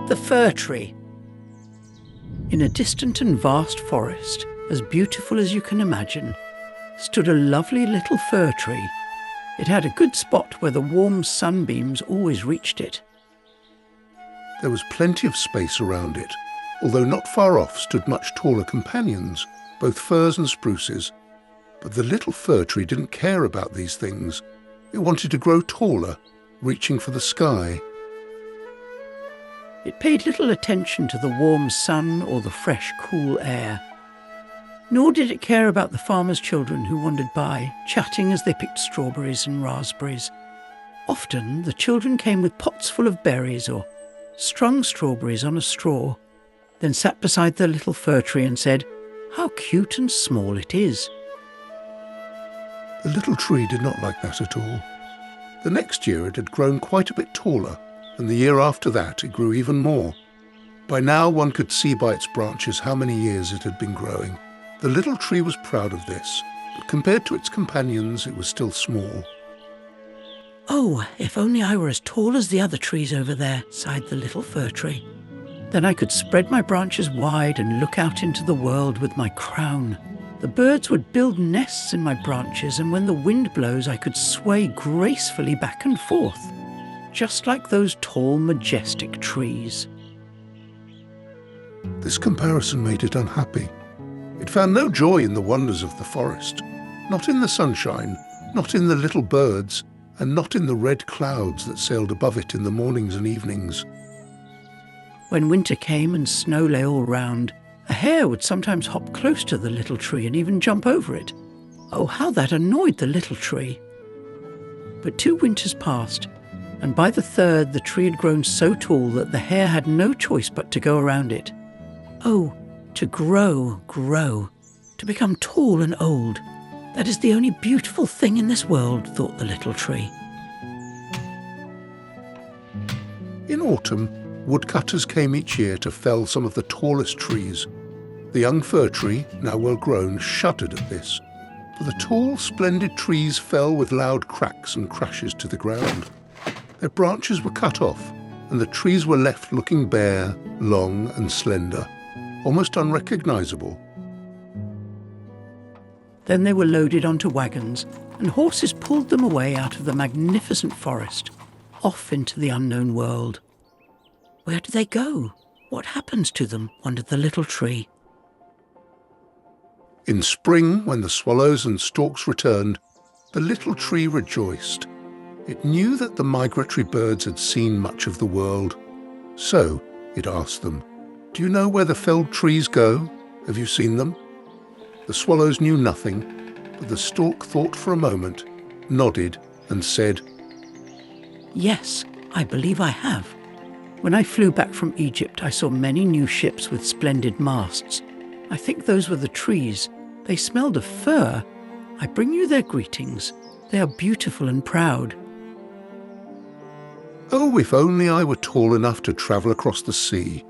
The fir tree. In a distant and vast forest, as beautiful as you can imagine, stood a lovely little fir tree. It had a good spot where the warm sunbeams always reached it. There was plenty of space around it, although not far off stood much taller companions, both firs and spruces. But the little fir tree didn't care about these things. It wanted to grow taller, reaching for the sky. It paid little attention to the warm sun or the fresh, cool air. Nor did it care about the farmers' children who wandered by, chatting as they picked strawberries and raspberries. Often the children came with pots full of berries or strung strawberries on a straw, then sat beside the little fir tree and said, "How cute and small it is." The little tree did not like that at all. The next year it had grown quite a bit taller, and the year after that it grew even more. By now one could see by its branches how many years it had been growing. The little tree was proud of this, but compared to its companions it was still small. "Oh, if only I were as tall as the other trees over there," sighed the little fir tree. "Then I could spread my branches wide and look out into the world with my crown. The birds would build nests in my branches, and when the wind blows I could sway gracefully back and forth, just like those tall, majestic trees." This comparison made it unhappy. It found no joy in the wonders of the forest, not in the sunshine, not in the little birds, and not in the red clouds that sailed above it in the mornings and evenings. When winter came and snow lay all round, a hare would sometimes hop close to the little tree and even jump over it. Oh, how that annoyed the little tree! But 2 winters passed, and by the 3rd the tree had grown so tall that the hare had no choice but to go around it. Oh, to grow, to become tall and old. That is the only beautiful thing in this world, thought the little tree. In autumn, woodcutters came each year to fell some of the tallest trees. The young fir tree, now well grown, shuddered at this, for the tall, splendid trees fell with loud cracks and crashes to the ground. Their branches were cut off, and the trees were left looking bare, long and slender, almost unrecognizable. Then they were loaded onto wagons, and horses pulled them away out of the magnificent forest, off into the unknown world. Where do they go? What happens to them? Wondered the little tree. In spring, when the swallows and storks returned, the little tree rejoiced. It knew that the migratory birds had seen much of the world. So it asked them, "Do you know where the felled trees go? Have you seen them?" The swallows knew nothing, but the stork thought for a moment, nodded and said, "Yes, I believe I have. When I flew back from Egypt, I saw many new ships with splendid masts. I think those were the trees. They smelled of fir. I bring you their greetings. They are beautiful and proud." "Oh, if only I were tall enough to travel across the sea.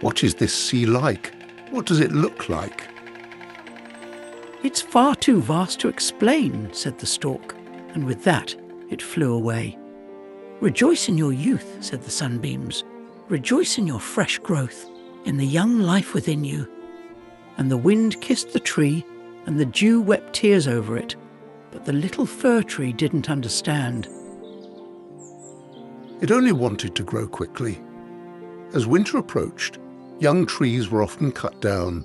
What is this sea like? What does it look like?" "It's far too vast to explain," said the stork, and with that it flew away. "Rejoice in your youth," said the sunbeams. "Rejoice in your fresh growth, in the young life within you." And the wind kissed the tree, and the dew wept tears over it, but the little fir tree didn't understand. It only wanted to grow quickly. As winter approached, young trees were often cut down,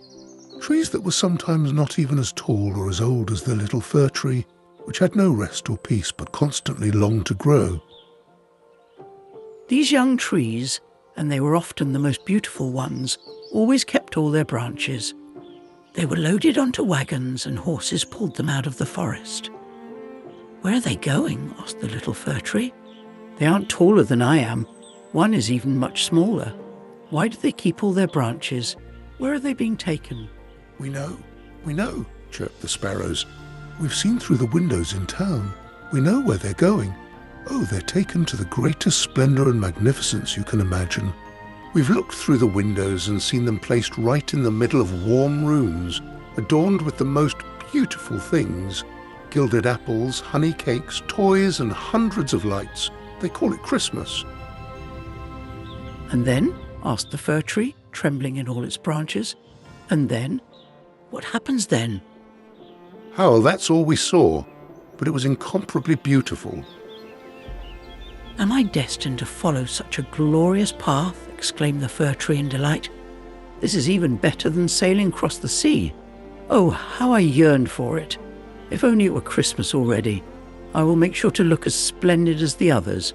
trees that were sometimes not even as tall or as old as the little fir tree, which had no rest or peace but constantly longed to grow. These young trees, and they were often the most beautiful ones, always kept all their branches. They were loaded onto wagons, and horses pulled them out of the forest. "Where are they going?" asked the little fir tree. "They aren't taller than I am. One is even much smaller. Why do they keep all their branches? Where are they being taken?" We know, chirped the sparrows. "We've seen through the windows in town. We know where they're going. Oh, they're taken to the greatest splendor and magnificence you can imagine. We've looked through the windows and seen them placed right in the middle of warm rooms, adorned with the most beautiful things. Gilded apples, honey cakes, toys, and hundreds of lights. They call it Christmas." "And then?" asked the fir tree, trembling in all its branches. And then? What happens then? Howell, that's all we saw, but it was incomparably beautiful. Am I destined to follow such a glorious path? Exclaimed the fir tree in delight. This is even better than sailing across the sea. Oh, how I yearned for it. If only it were Christmas already. I will make sure to look as splendid as the others.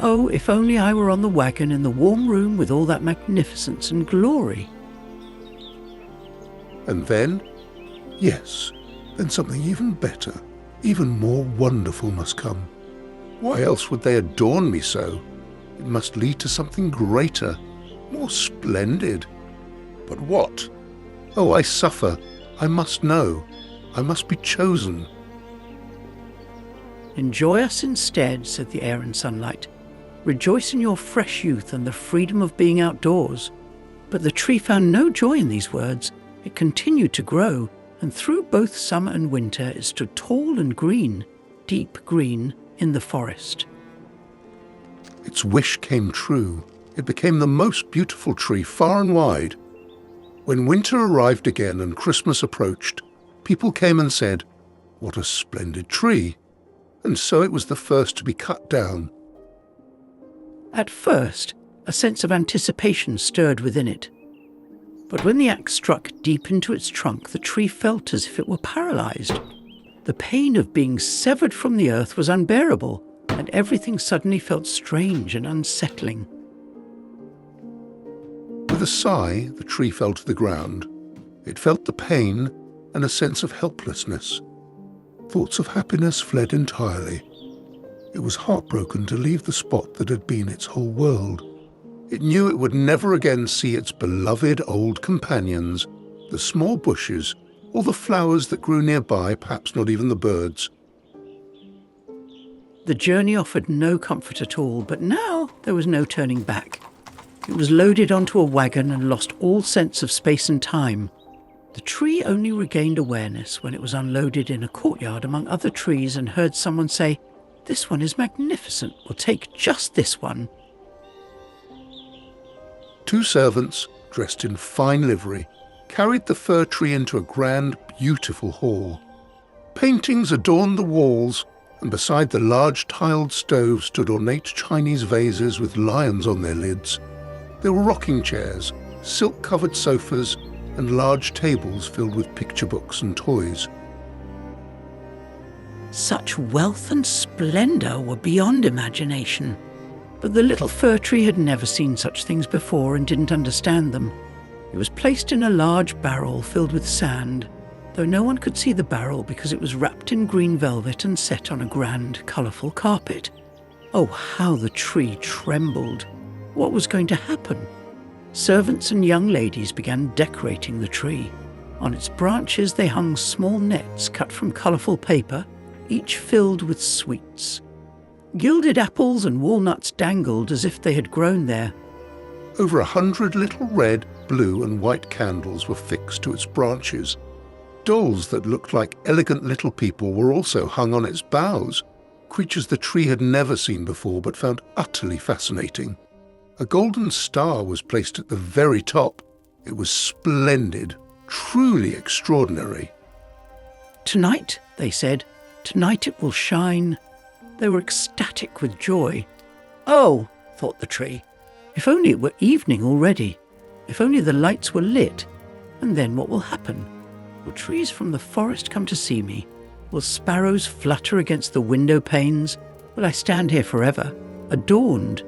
Oh, if only I were on the wagon in the warm room with all that magnificence and glory. And then, yes, then something even better, even more wonderful must come. Why else would they adorn me so? It must lead to something greater, more splendid. But what? Oh, I suffer. I must know. I must be chosen. Enjoy us instead, said the air and sunlight. Rejoice in your fresh youth and the freedom of being outdoors. But the tree found no joy in these words. It continued to grow, and through both summer and winter it stood tall and green, deep green, in the forest. Its wish came true. It became the most beautiful tree far and wide. When winter arrived again and Christmas approached, people came and said, "What a splendid tree!" And so it was the first to be cut down. At first, a sense of anticipation stirred within it. But when the axe struck deep into its trunk, the tree felt as if it were paralyzed. The pain of being severed from the earth was unbearable, and everything suddenly felt strange and unsettling. With a sigh, the tree fell to the ground. It felt the pain and a sense of helplessness. Thoughts of happiness fled entirely. It was heartbroken to leave the spot that had been its whole world. It knew it would never again see its beloved old companions, the small bushes, or the flowers that grew nearby, perhaps not even the birds. The journey offered no comfort at all, but now there was no turning back. It was loaded onto a wagon and lost all sense of space and time. The tree only regained awareness when it was unloaded in a courtyard among other trees and heard someone say, "This one is magnificent, we'll take just this one." Two servants, dressed in fine livery, carried the fir tree into a grand, beautiful hall. Paintings adorned the walls, and beside the large tiled stove stood ornate Chinese vases with lions on their lids. There were rocking chairs, silk-covered sofas, and large tables filled with picture books and toys. Such wealth and splendour were beyond imagination. But the little fir tree had never seen such things before and didn't understand them. It was placed in a large barrel filled with sand, though no one could see the barrel because it was wrapped in green velvet and set on a grand, colourful carpet. Oh, how the tree trembled! What was going to happen? Servants and young ladies began decorating the tree. On its branches they hung small nets cut from colourful paper, each filled with sweets. Gilded apples and walnuts dangled as if they had grown there. Over 100 little red, blue and white candles were fixed to its branches. Dolls that looked like elegant little people were also hung on its boughs, creatures the tree had never seen before but found utterly fascinating. A golden star was placed at the very top. It was splendid, truly extraordinary. "Tonight," they said, "tonight it will shine." They were ecstatic with joy. Oh, thought the tree, if only it were evening already. If only the lights were lit. And then what will happen? Will trees from the forest come to see me? Will sparrows flutter against the window panes? Will I stand here forever, adorned,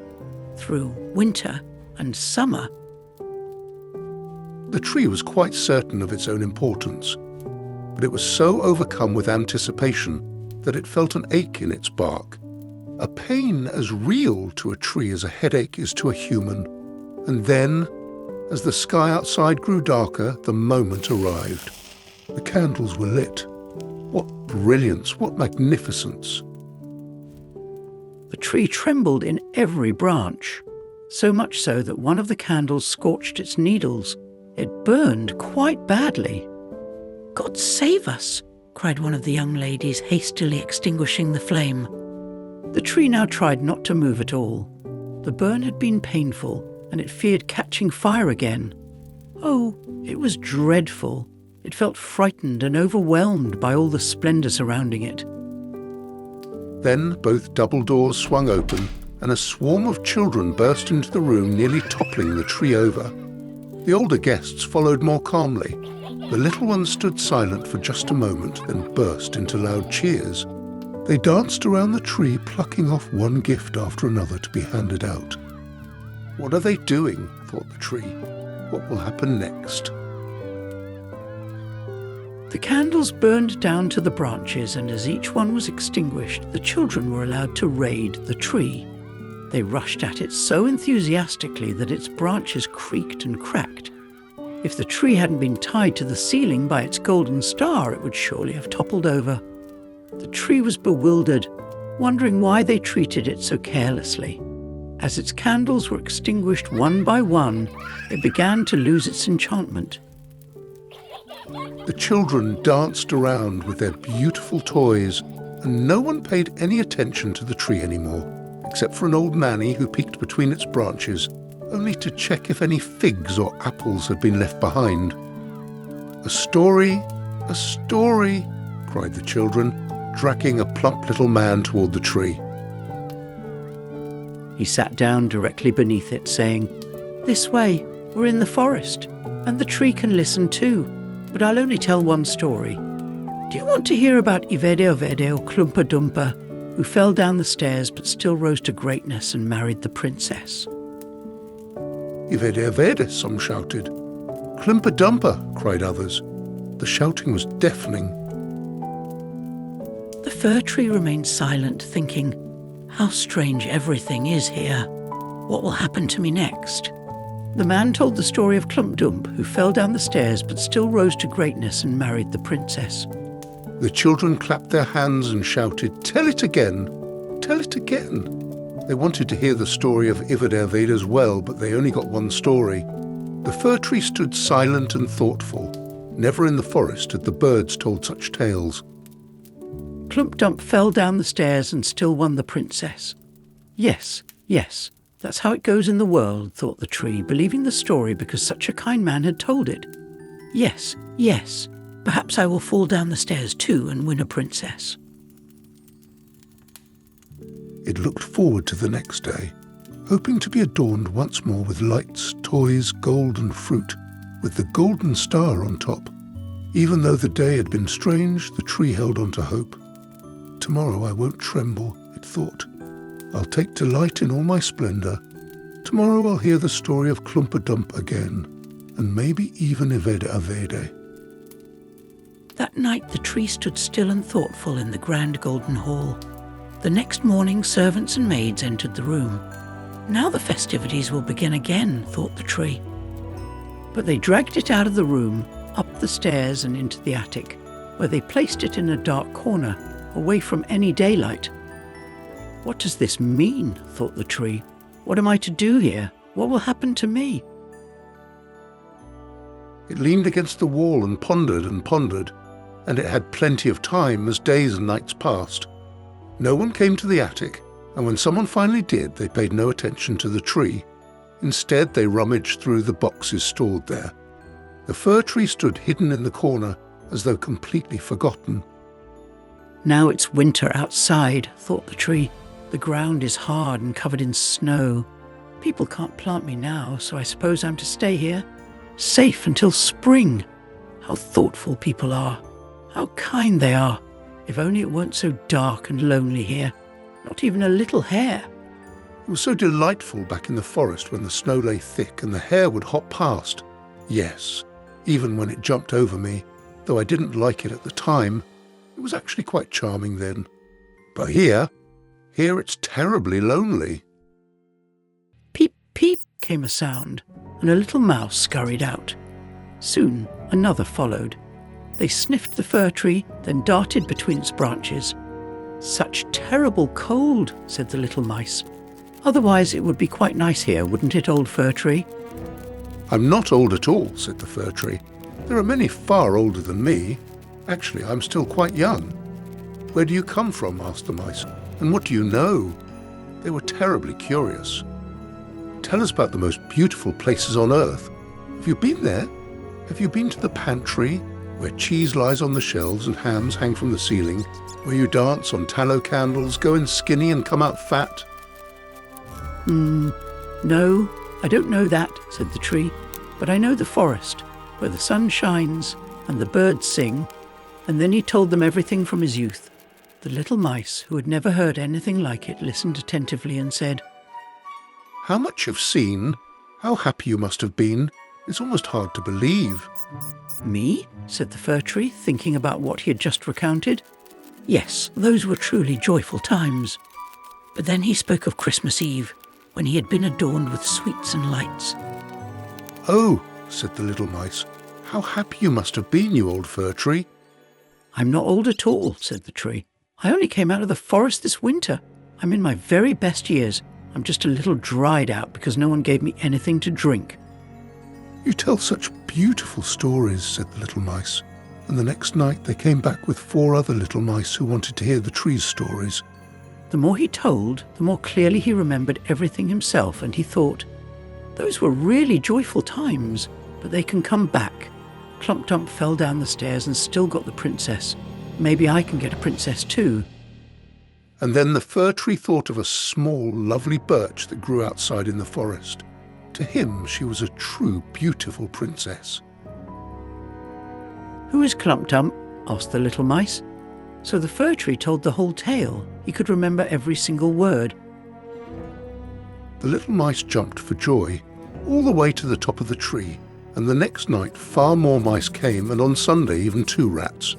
through winter and summer? The tree was quite certain of its own importance, but it was so overcome with anticipation that it felt an ache in its bark, a pain as real to a tree as a headache is to a human. And then, as the sky outside grew darker, the moment arrived. The candles were lit. What brilliance, what magnificence! The tree trembled in every branch, so much so that one of the candles scorched its needles. It burned quite badly. "God save us!" cried one of the young ladies, hastily extinguishing the flame. The tree now tried not to move at all. The burn had been painful, and it feared catching fire again. Oh, it was dreadful. It felt frightened and overwhelmed by all the splendour surrounding it. Then both double doors swung open, and a swarm of children burst into the room, nearly toppling the tree over. The older guests followed more calmly. The little ones stood silent for just a moment, then burst into loud cheers. They danced around the tree, plucking off one gift after another to be handed out. What are they doing? Thought the tree. What will happen next? The candles burned down to the branches, and as each one was extinguished, the children were allowed to raid the tree. They rushed at it so enthusiastically that its branches creaked and cracked. If the tree hadn't been tied to the ceiling by its golden star, it would surely have toppled over. The tree was bewildered, wondering why they treated it so carelessly. As its candles were extinguished one by one, it began to lose its enchantment. The children danced around with their beautiful toys, and no one paid any attention to the tree anymore, except for an old Manny who peeked between its branches, only to check if any figs or apples had been left behind. A story, cried the children, dragging a plump little man toward the tree. He sat down directly beneath it, saying, "This way, we're in the forest, and the tree can listen too, but I'll only tell one story. Do you want to hear about Ivede or Klumpa Dumpa, who fell down the stairs but still rose to greatness and married the princess?" Ivede, some shouted. Klumpa Dumpa, cried others. The shouting was deafening. The fir tree remained silent, thinking, "How strange everything is here. What will happen to me next?" The man told the story of Klumpdump, who fell down the stairs but still rose to greatness and married the princess. The children clapped their hands and shouted, "Tell it again! Tell it again!" They wanted to hear the story of Ivede as well, but they only got one story. The fir tree stood silent and thoughtful. Never in the forest had the birds told such tales. Klumpdump fell down the stairs and still won the princess. Yes, that's how it goes in the world, thought the tree, believing the story because such a kind man had told it. Yes, perhaps I will fall down the stairs too and win a princess. It looked forward to the next day, hoping to be adorned once more with lights, toys, gold and fruit, with the golden star on top. Even though the day had been strange, the tree held on to hope. Tomorrow I won't tremble, it thought. I'll take delight in all my splendour. Tomorrow I'll hear the story of Klumpa Dump again, and maybe even Ivede. That night the tree stood still and thoughtful in the grand golden hall. The next morning servants and maids entered the room. Now the festivities will begin again, thought the tree. But they dragged it out of the room, up the stairs and into the attic, where they placed it in a dark corner, away from any daylight. What does this mean, thought the tree. What am I to do here? What will happen to me? It leaned against the wall and pondered, and it had plenty of time as days and nights passed. No one came to the attic, and when someone finally did, they paid no attention to the tree. Instead, they rummaged through the boxes stored there. The fir tree stood hidden in the corner, as though completely forgotten. Now it's winter outside, thought the tree. The ground is hard and covered in snow. People can't plant me now, so I suppose I'm to stay here, safe until spring. How thoughtful people are. How kind they are. If only it weren't so dark and lonely here. Not even a little hare. It was so delightful back in the forest when the snow lay thick and the hare would hop past. Yes, even when it jumped over me, though I didn't like it at the time. It was actually quite charming then. But here it's terribly lonely. Peep, peep came a sound, and a little mouse scurried out. Soon another followed. They sniffed the fir tree, then darted between its branches. "Such terrible cold," said the little mice. "Otherwise it would be quite nice here, wouldn't it, old fir tree?" "I'm not old at all," said the fir tree. "There are many far older than me. Actually, I'm still quite young." "Where do you come from?" asked the mice. "And what do you know?" They were terribly curious. tell us about the most beautiful places on earth. Have you been there? Have you been to the pantry, where cheese lies on the shelves and hams hang from the ceiling, where you dance on tallow candles, go in skinny and come out fat? No, I don't know that, said the tree, but I know the forest, where the sun shines and the birds sing. And then he told them everything from his youth. The little mice, who had never heard anything like it, listened attentively and said, How much you've seen, how happy you must have been. It's almost hard to believe. Me? Said the fir tree, thinking about what he had just recounted. Yes, those were truly joyful times. But then he spoke of Christmas Eve, when he had been adorned with sweets and lights. Oh, said the little mice, how happy you must have been, you old fir tree. I'm not old at all, said the tree. I only came out of the forest this winter. I'm in my very best years. I'm just a little dried out because no one gave me anything to drink. You tell such beautiful stories, said the little mice, and the next night they came back with 4 other little mice who wanted to hear the tree's stories. The more he told, the more clearly he remembered everything himself, and he thought, those were really joyful times, but they can come back. Clump Dump fell down the stairs and still got the princess. Maybe I can get a princess too. And then the fir tree thought of a small, lovely birch that grew outside in the forest. To him, she was a true, beautiful princess. Who is Clump Dump? Asked the little mice. So the fir tree told the whole tale. He could remember every single word. The little mice jumped for joy, all the way to the top of the tree, and the next night far more mice came, and on Sunday even 2 rats.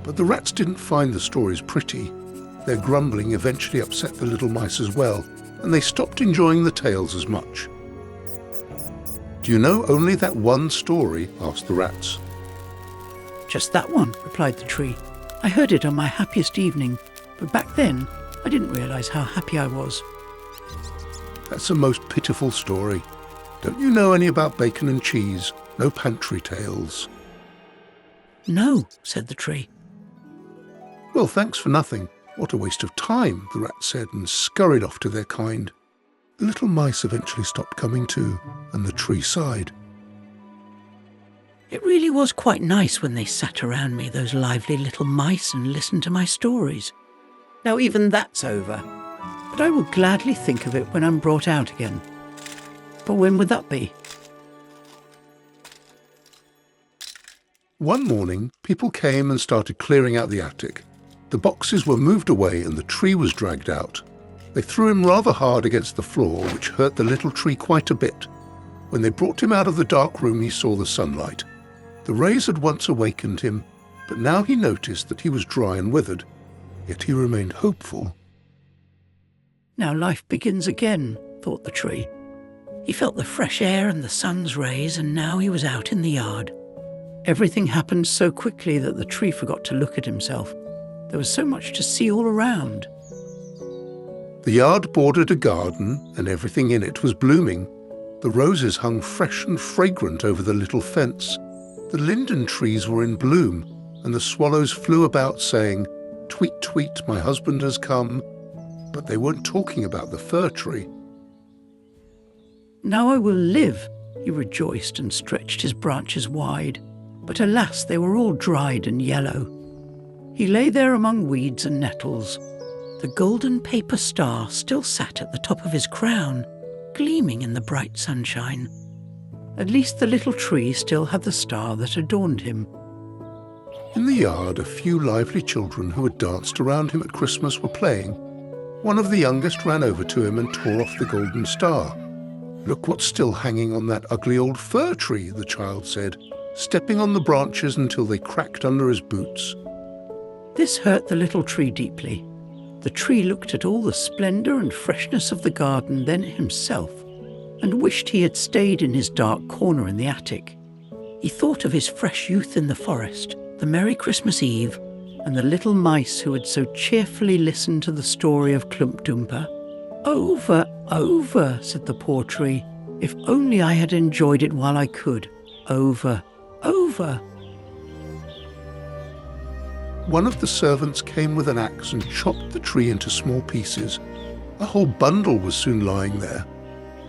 But the rats didn't find the stories pretty. Their grumbling eventually upset the little mice as well, and they stopped enjoying the tales as much. Do you know only that one story? Asked the rats. Just that one, replied the tree. I heard it on my happiest evening, but back then I didn't realise how happy I was. That's a most pitiful story. Don't you know any about bacon and cheese? No pantry tales? No, said the tree. Well, thanks for nothing. What a waste of time, the rat said, and scurried off to their kind. The little mice eventually stopped coming too, and the tree sighed. It really was quite nice when they sat around me, those lively little mice, and listened to my stories. Now even that's over, but I will gladly think of it when I'm brought out again. But when would that be? One morning, people came and started clearing out the attic. The boxes were moved away and the tree was dragged out. They threw him rather hard against the floor, which hurt the little tree quite a bit. When they brought him out of the dark room, he saw the sunlight. The rays had once awakened him, but now he noticed that he was dry and withered. Yet he remained hopeful. Now life begins again, thought the tree. He felt the fresh air and the sun's rays, and now he was out in the yard. Everything happened so quickly that the tree forgot to look at himself. There was so much to see all around. The yard bordered a garden, and everything in it was blooming. The roses hung fresh and fragrant over the little fence. The linden trees were in bloom, and the swallows flew about saying, "Tweet, tweet, my husband has come." But they weren't talking about the fir tree. Now I will live, he rejoiced and stretched his branches wide. But alas, they were all dried and yellow. He lay there among weeds and nettles. The golden paper star still sat at the top of his crown, gleaming in the bright sunshine. At least the little tree still had the star that adorned him. In the yard, a few lively children who had danced around him at Christmas were playing. One of the youngest ran over to him and tore off the golden star. "Look what's still hanging on that ugly old fir tree," the child said, stepping on the branches until they cracked under his boots. This hurt the little tree deeply. The tree looked at all the splendour and freshness of the garden, then at himself, and wished he had stayed in his dark corner in the attic. He thought of his fresh youth in the forest, the merry Christmas Eve, and the little mice who had so cheerfully listened to the story of Clump Dumper. "Over, over," said the poor tree. "If only I had enjoyed it while I could. Over, over." One of the servants came with an axe and chopped the tree into small pieces. A whole bundle was soon lying there.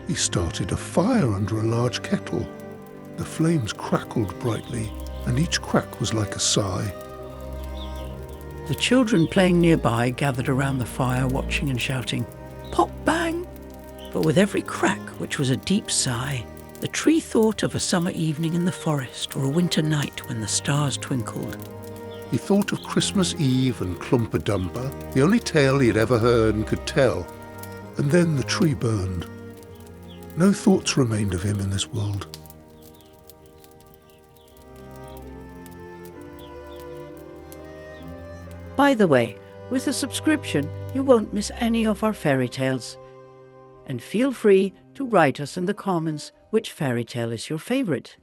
He started a fire under a large kettle. The flames crackled brightly, and each crack was like a sigh. The children playing nearby gathered around the fire, watching and shouting, "Pop bang!" But with every crack, which was a deep sigh, the tree thought of a summer evening in the forest or a winter night when the stars twinkled. He thought of Christmas Eve and Clumper-Dumper, the only tale he had ever heard and could tell. And then the tree burned. No thoughts remained of him in this world. By the way, with a subscription, you won't miss any of our fairy tales. And feel free to write us in the comments which fairy tale is your favorite.